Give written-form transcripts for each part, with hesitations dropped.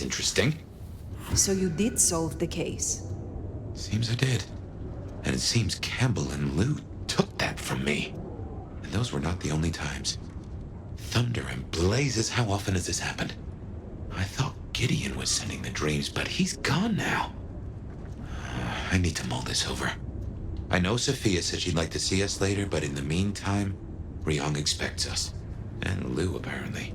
interesting. So you did solve the case? Seems I did. And it seems Campbell and Lou took that from me. And those were not the only times. Thunder and blazes, how often has this happened? I thought Gideon was sending the dreams, but he's gone now. I need to mull this over. I know Sophia said she'd like to see us later, but in the meantime, Ryong expects us. And Lou, apparently.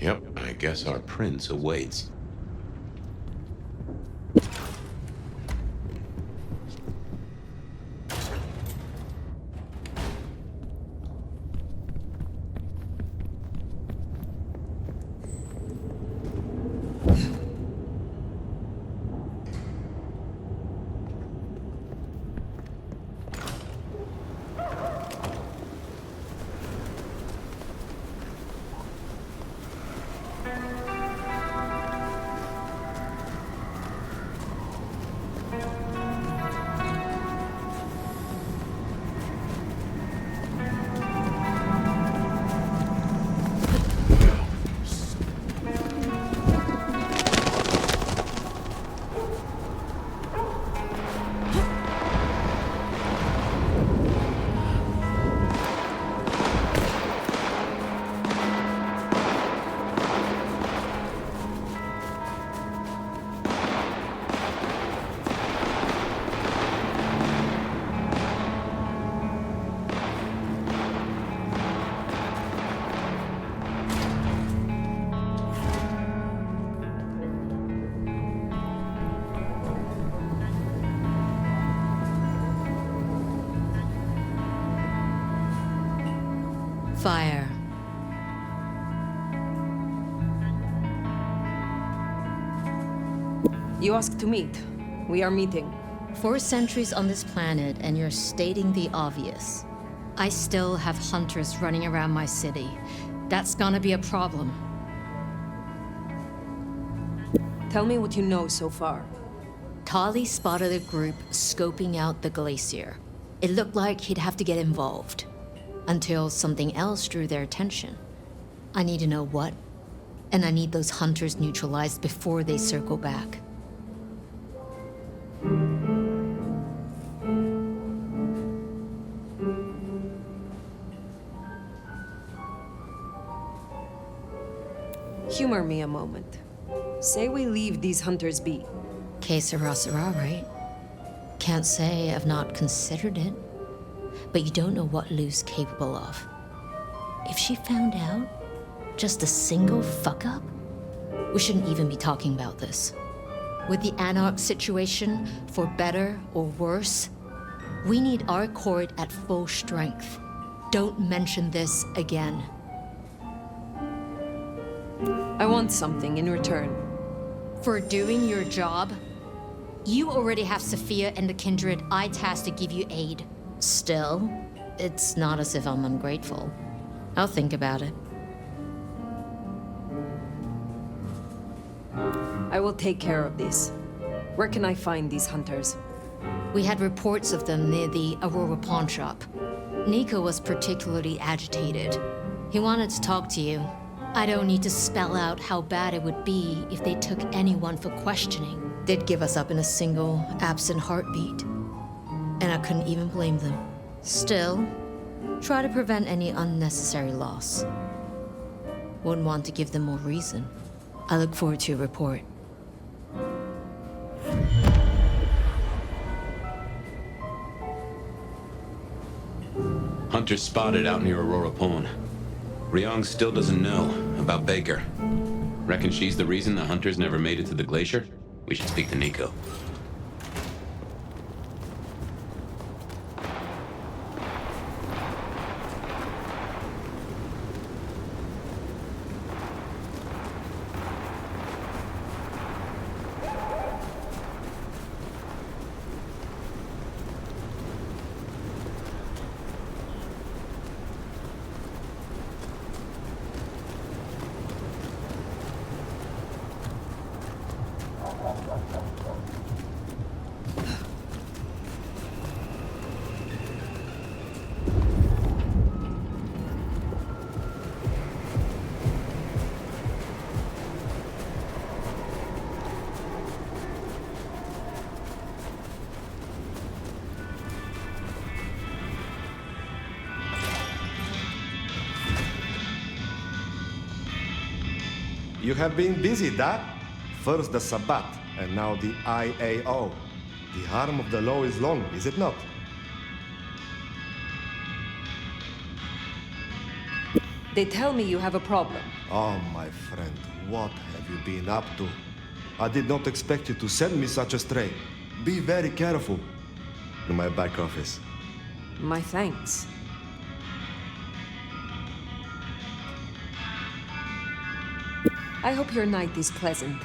Yep, I guess our prince awaits. Fire. You asked to meet. We are meeting. 4 centuries on this planet, and you're stating the obvious. I still have hunters running around my city. That's gonna be a problem. Tell me what you know so far. Tali spotted a group scoping out the glacier. It looked like he'd have to get involved. Until something else drew their attention. I need to know what, and I need those hunters neutralized before they circle back. Humor me a moment. Say we leave these hunters be. Que sera sera, right? Can't say I've not considered it. But you don't know what Lou's capable of. If she found out, just a single fuck-up, we shouldn't even be talking about this. With the Anarch situation, for better or worse, we need our court at full strength. Don't mention this again. I want something in return. For doing your job, you already have Sophia and the Kindred I tasked to give you aid. Still, it's not as if I'm ungrateful. I'll think about it. I will take care of this. Where can I find these hunters? We had reports of them near the Aurora pawn shop. Nico was particularly agitated. He wanted to talk to you. I don't need to spell out how bad it would be if they took anyone for questioning. They'd give us up in a single, absent heartbeat. And I couldn't even blame them. Still, try to prevent any unnecessary loss. Wouldn't want to give them more reason. I look forward to your report. Hunter spotted out near Aurora Pawn. Ryong still doesn't know about Baker. Reckon she's the reason the hunters never made it to the glacier? We should speak to Nico. you have been busy, Dad. First the Sabbat, and now the I.A.O. The arm of the law is long, is it not? They tell me you have a problem. Oh, my friend, what have you been up to? I did not expect you to send me such a stray. Be very careful. In my back office. My thanks. I hope your night is pleasant.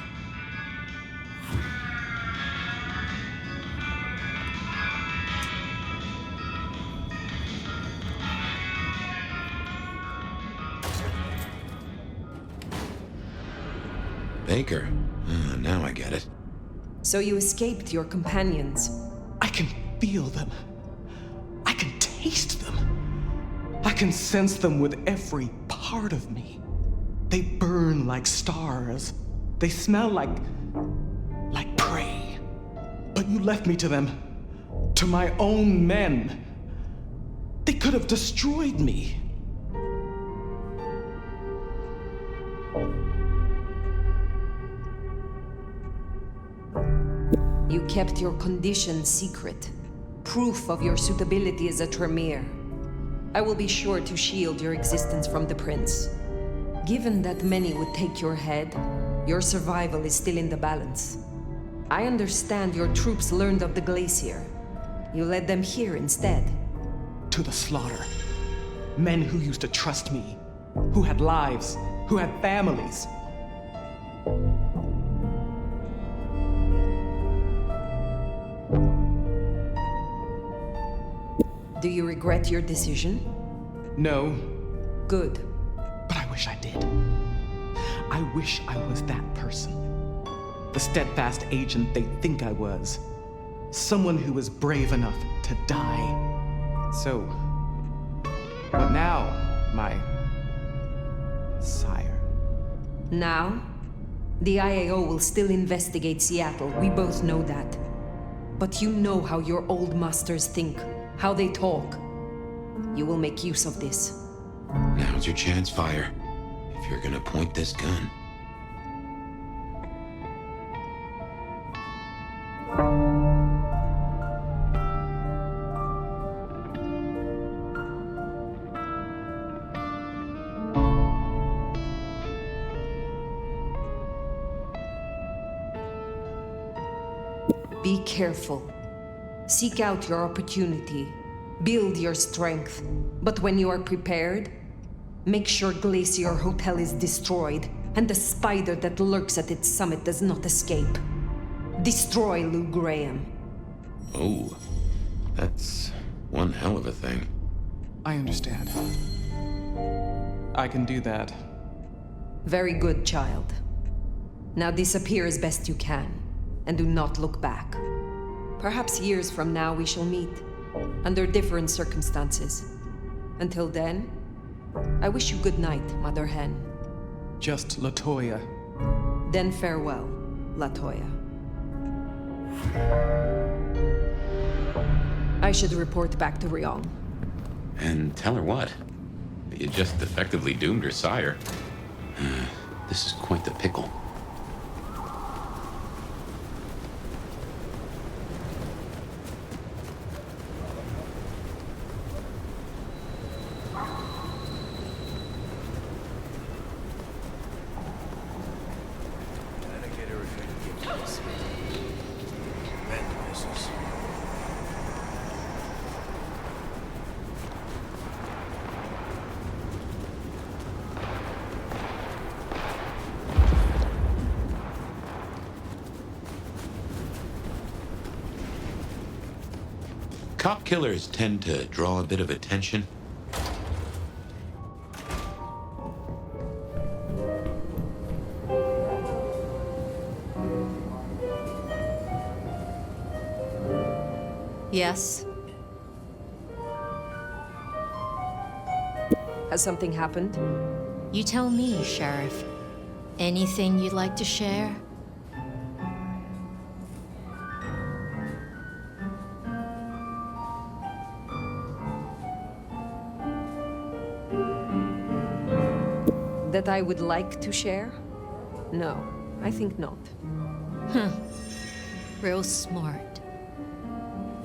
Baker. Now I get it. So you escaped your companions. I can feel them. I can taste them. I can sense them with every part of me. They burn like stars. They smell like prey. But you left me to them. To my own men. They could have destroyed me. You kept your condition secret. Proof of your suitability as a Tremere. I will be sure to shield your existence from the Prince. Given that many would take your head, your survival is still in the balance. I understand your troops learned of the glacier. You led them here instead. To the slaughter. Men who used to trust me. Who had lives. Who had families. Do you regret your decision? No, Good. but I wish I did. I wish I was that person. The steadfast agent they think I was. Someone who was brave enough to die. So, what now, my sire? Now, the I.A.O. will still investigate Seattle. We both know that. But you know how your old masters think, how they talk. You will make use of this. Now's your chance, Fire. If you're gonna point this gun. Be careful. Seek out your opportunity. Build your strength. But when you are prepared, make sure Glacier Hotel is destroyed and the spider that lurks at its summit does not escape. Destroy Lou Graham. Oh, that's one hell of a thing. I understand. I can do that. Very good, child. Now disappear as best you can, and do not look back. Perhaps years from now we shall meet, under different circumstances. Until then, I wish you good night, Mother Hen. Just Latoya. Then farewell, Latoya. I should report back to Ryong. And tell her what? That you just effectively doomed her sire. This is quite the pickle. Cop killers tend to draw a bit of attention. Yes? Has something happened? You tell me, Sheriff. Anything you'd like to share? That I would like to share? No, I think not. Real smart.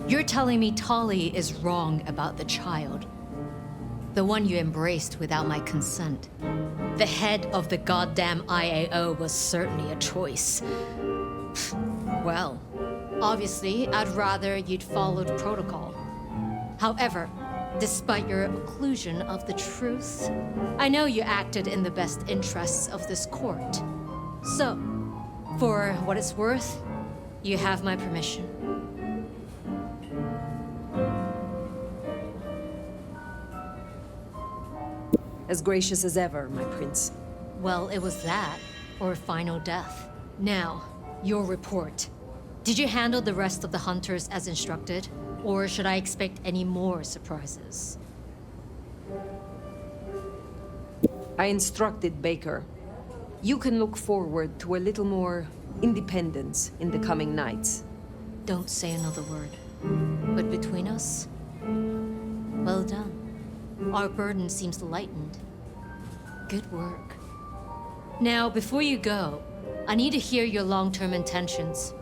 You're telling me Tali is wrong about the child. The one you embraced without my consent. The head of the goddamn I.A.O. was certainly a choice. Well, obviously, I'd rather you'd followed protocol. However, despite your occlusion of the truth, I know you acted in the best interests of this court. So, for what it's worth, you have my permission. As gracious as ever, my prince. Well, it was that, or final death. Now, your report. Did you handle the rest of the hunters as instructed? Or should I expect any more surprises? I instructed Baker. You can look forward to a little more independence in the coming nights. Don't say another word. But between us, well done. Our burden seems lightened. Good work. Now, before you go, I need to hear your long-term intentions.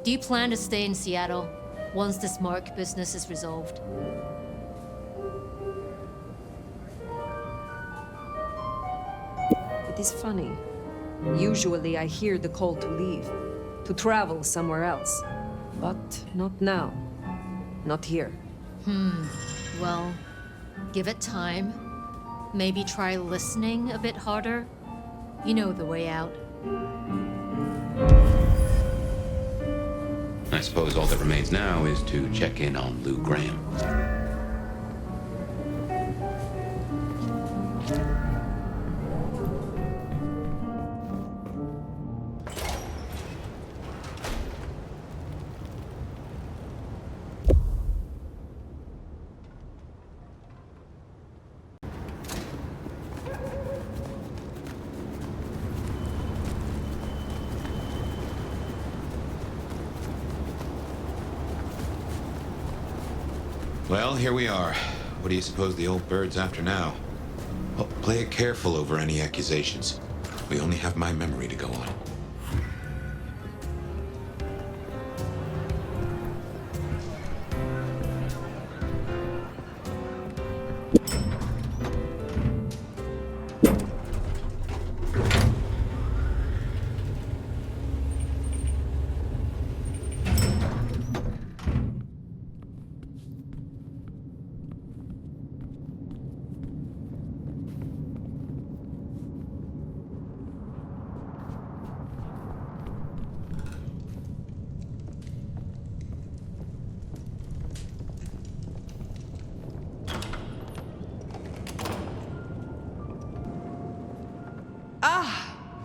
Do you plan to stay in Seattle once this Mark business is resolved? It is funny. Usually I hear the call to leave, to travel somewhere else. But not now. Not here. Well, give it time. Maybe try listening a bit harder. You know the way out. I suppose all that remains now is to check in on Lou Graham. Well, here we are. What do you suppose the old bird's after now? Well, play it careful over any accusations. We only have my memory to go on.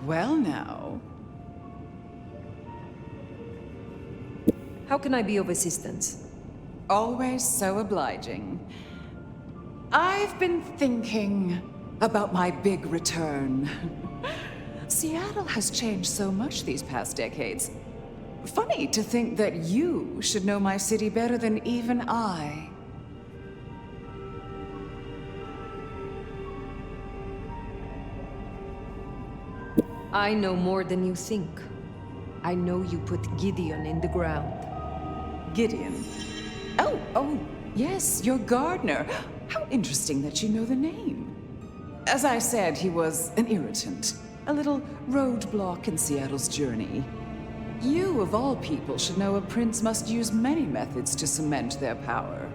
Well now. How can I be of assistance? Always so obliging. I've been thinking about my big return. Seattle has changed so much these past decades. Funny to think that you should know my city better than even I. I know more than you think. I know you put Gideon in the ground. Gideon. Oh, yes, your gardener. How interesting that you know the name. As I said, he was an irritant, a little roadblock in Seattle's journey. You, of all people, should know a prince must use many methods to cement their power.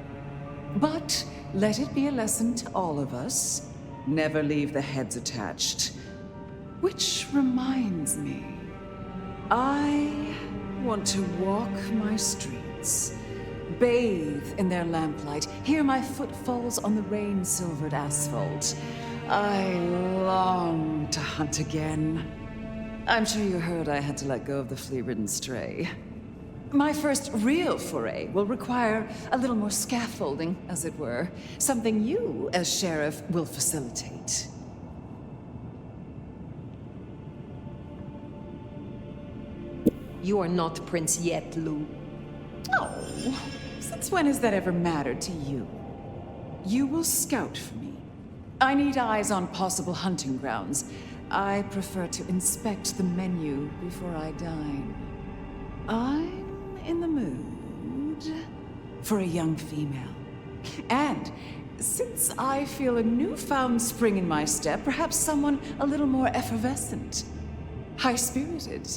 But let it be a lesson to all of us. Never leave the heads attached. Which reminds me, I want to walk my streets, bathe in their lamplight, hear my footfalls on the rain-silvered asphalt. I long to hunt again. I'm sure you heard I had to let go of the flea-ridden stray. My first real foray will require a little more scaffolding, as it were. Something you, as sheriff, will facilitate. You are not prince yet, Lou. Oh, since when has that ever mattered to you? You will scout for me. I need eyes on possible hunting grounds. I prefer to inspect the menu before I dine. I'm in the mood for a young female. And since I feel a newfound spring in my step, perhaps someone a little more effervescent, high-spirited,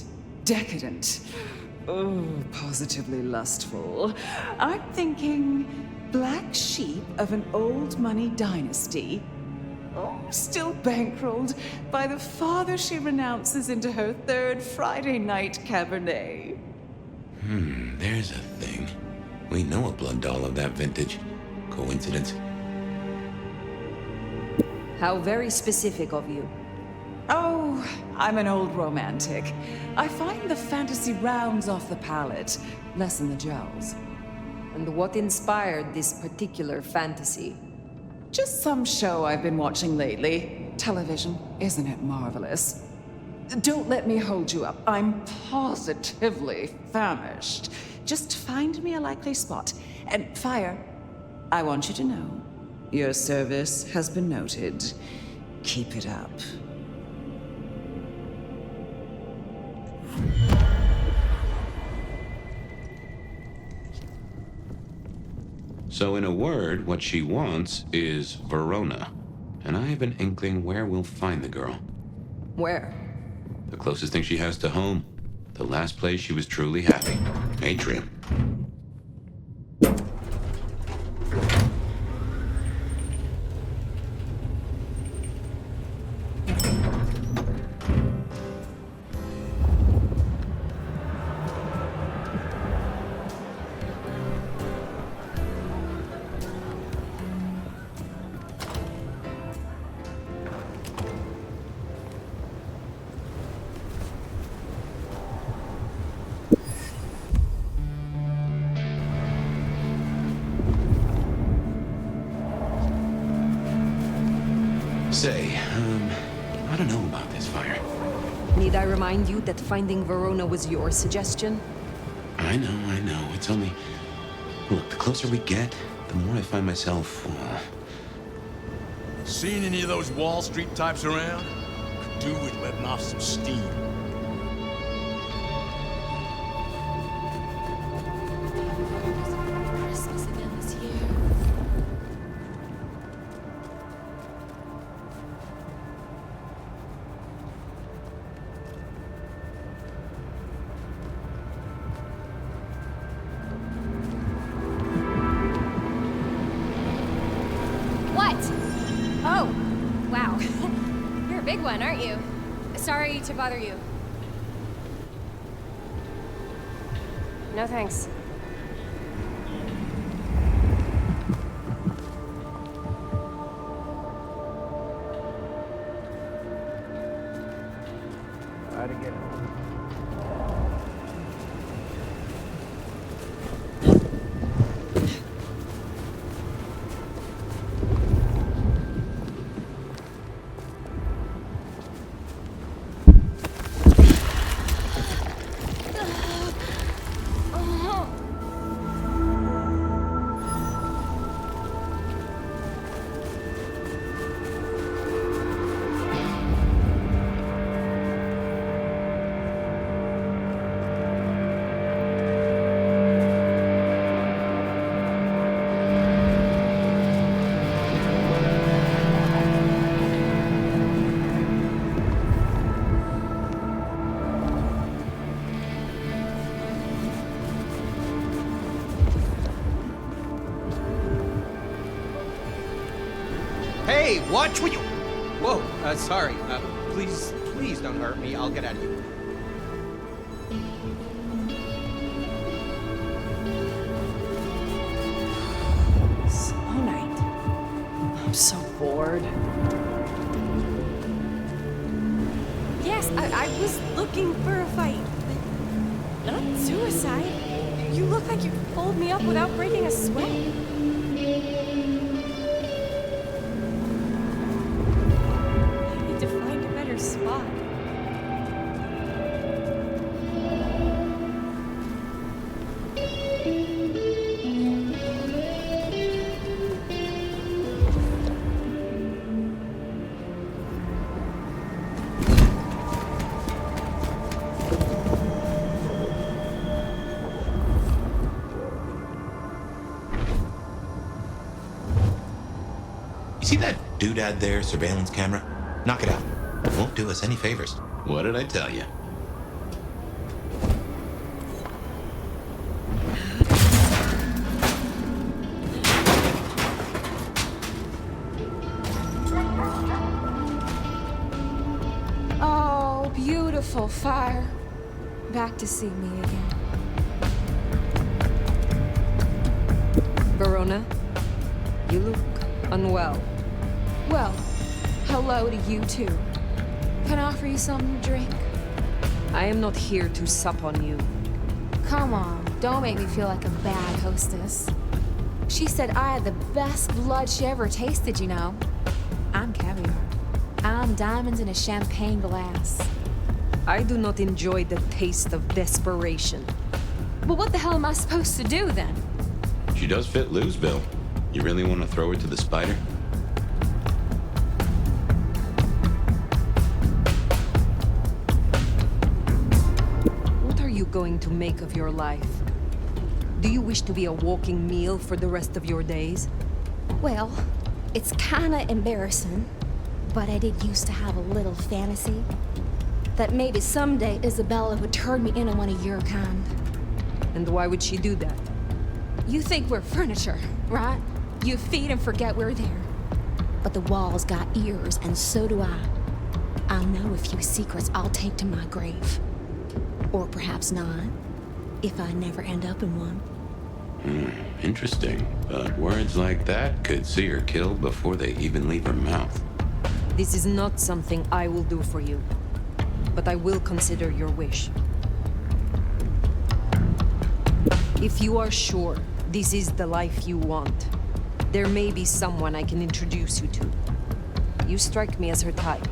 decadent, oh, positively lustful. I'm thinking black sheep of an old money dynasty. Oh, still bankrolled by the father she renounces into her third Friday night Cabernet. There's a thing. We know a blood doll of that vintage. Coincidence? How very specific of you. Oh, I'm an old romantic. I find the fantasy rounds off the palate, lessen the jowls. And what inspired this particular fantasy? Just some show I've been watching lately. Television, isn't it marvelous? Don't let me hold you up. I'm positively famished. Just find me a likely spot. And Fire, I want you to know, your service has been noted. Keep it up. So in a word, what she wants is Verona. And I have an inkling where we'll find the girl. Where? The closest thing she has to home. The last place she was truly happy. Atrium. Say, I don't know about this, Fire. Need I remind you that finding Verona was your suggestion? I know. It's only... Look, the closer we get, the more I find myself, Seen any of those Wall Street types around? Could do with letting off some steam. Christmas again this year. What? Oh, wow. You're a big one, aren't you? Sorry to bother you. No thanks. Hey, watch what you... Whoa, sorry. Please don't hurt me. I'll get out of here. Slow night. I'm so bored. Yes, I was looking for a fight. But not suicide. You look like you pulled me up without breaking a sweat. I need to find a better spot. See that doodad there, surveillance camera? Knock it out. It won't do us any favors. What did I tell you? Oh, beautiful fire. Back to see me again. Verona, you look unwell. Well, hello to you too. Can I offer you something to drink? I am not here to sup on you. Come on, don't make me feel like a bad hostess. She said I had the best blood she ever tasted, you know. I'm caviar. I'm diamonds in a champagne glass. I do not enjoy the taste of desperation. Well, what the hell am I supposed to do then? She does fit Lou's bill. You really want to throw her to the spider? What are you going to make of your life? Do you wish to be a walking meal for the rest of your days? Well, it's kinda embarrassing, but I did used to have a little fantasy that maybe someday Isabella would turn me into one of your kind. And why would she do that? You think we're furniture, right? You feed and forget we're there. But the walls got ears, and so do I. I know a few secrets I'll take to my grave. Or perhaps not, if I never end up in one. Interesting. But words like that could see her killed before they even leave her mouth. This is not something I will do for you, but I will consider your wish. If you are sure this is the life you want, there may be someone I can introduce you to. You strike me as her type.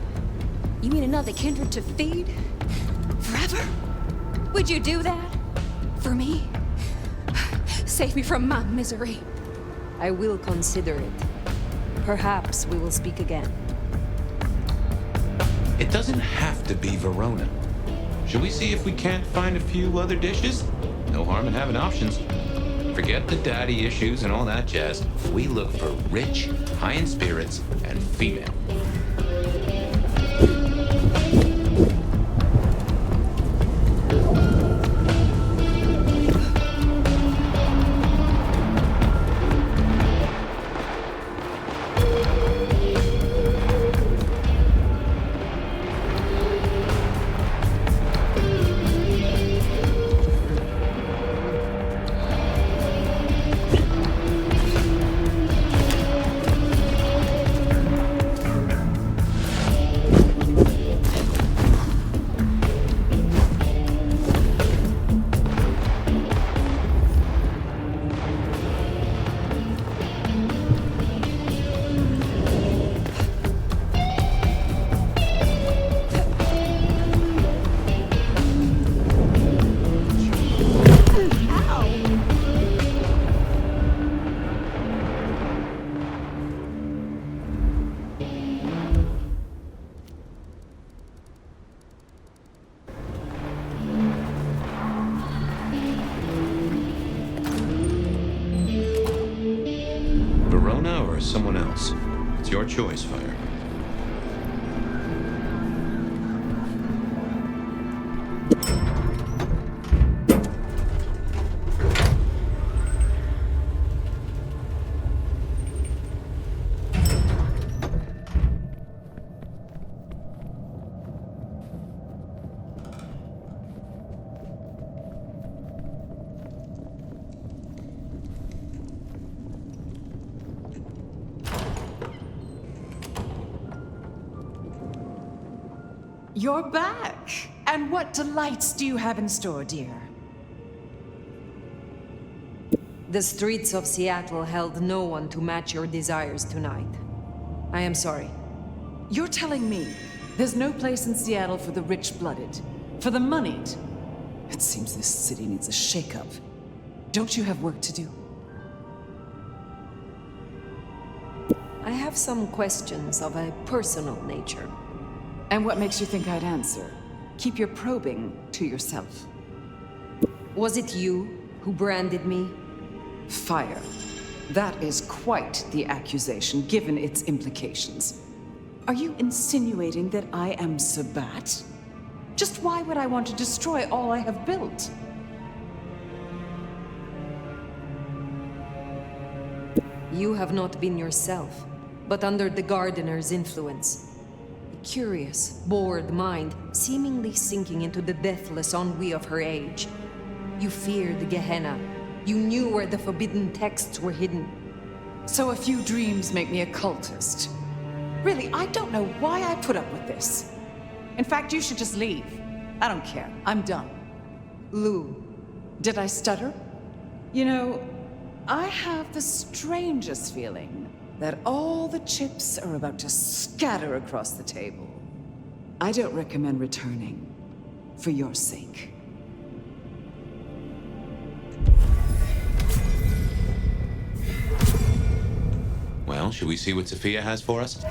You mean another kindred to feed? Forever? Would you do that? For me? Save me from my misery. I will consider it. Perhaps we will speak again. It doesn't have to be Verona. Should we see if we can't find a few other dishes? No harm in having options. Forget the daddy issues and all that jazz. We look for rich, high in spirits, and female. Verona or someone else? It's your choice, Fire. You're back! And what delights do you have in store, dear? The streets of Seattle held no one to match your desires tonight. I am sorry. You're telling me there's no place in Seattle for the rich-blooded, for the moneyed? It seems this city needs a shake-up. Don't you have work to do? I have some questions of a personal nature. And what makes you think I'd answer? Keep your probing to yourself. Was it you who branded me? Fire. That is quite the accusation, given its implications. Are you insinuating that I am Sabat? Just why would I want to destroy all I have built? You have not been yourself, but under the Gardener's influence. A curious, bored mind, seemingly sinking into the deathless ennui of her age. You feared the Gehenna. You knew where the forbidden texts were hidden. So a few dreams make me a cultist. Really, I don't know why I put up with this. In fact, you should just leave. I don't care. I'm done. Lu. Did I stutter? You know, I have the strangest feeling that all the chips are about to scatter across the table. I don't recommend returning, for your sake. Well, should we see what Sophia has for us?